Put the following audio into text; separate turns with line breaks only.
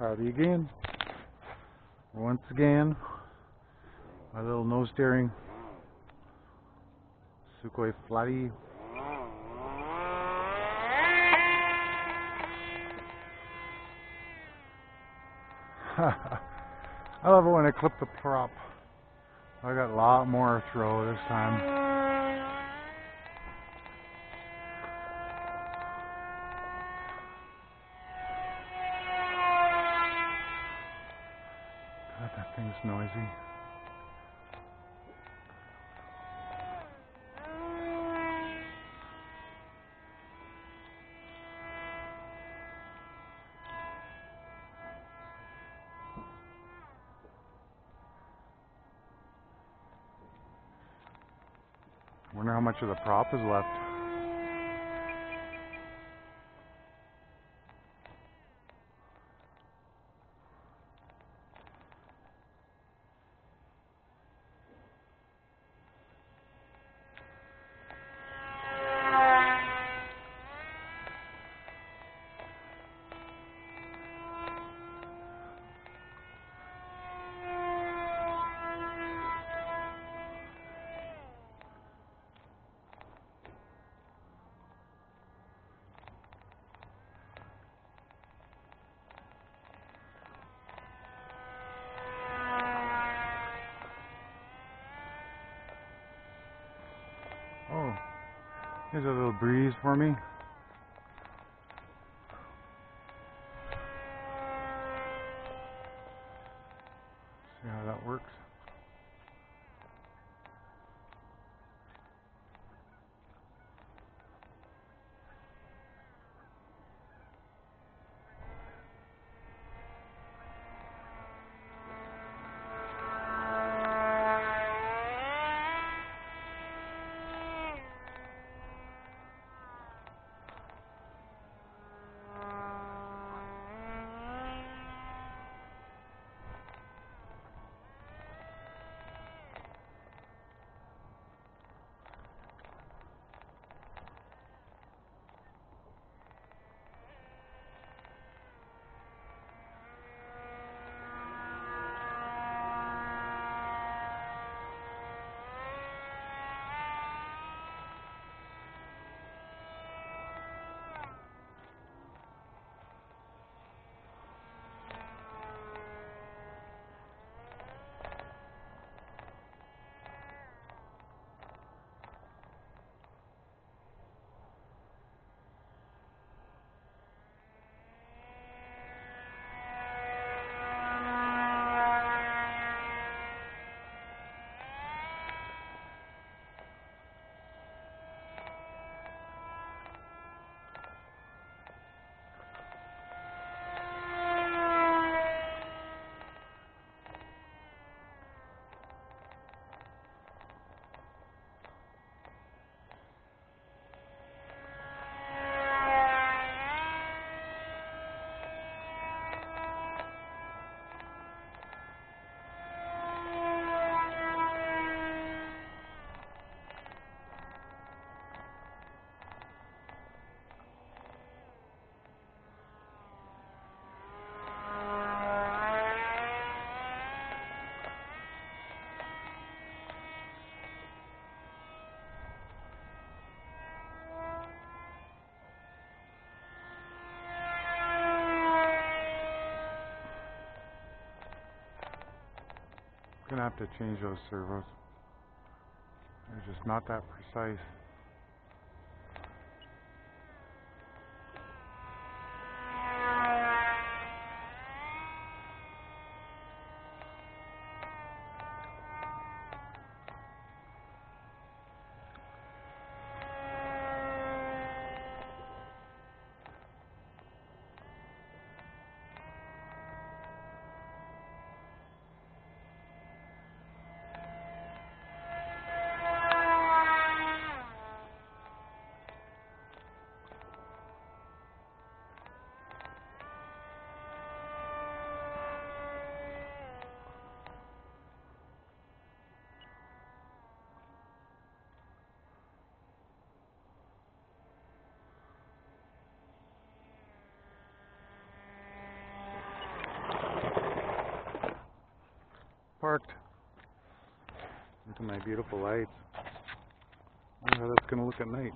Howdy again. Once again, my little nose steering Sukhoi Flatty. I love it when I clip the prop. I got a lot more throw this time. God, that thing's noisy. Wonder how much of the prop is left. Oh, here's a little breeze for me. See how that works. Gonna have to change those servos. They're just not that precise. parked. Into my beautiful lights. I wonder how that's going to look at night.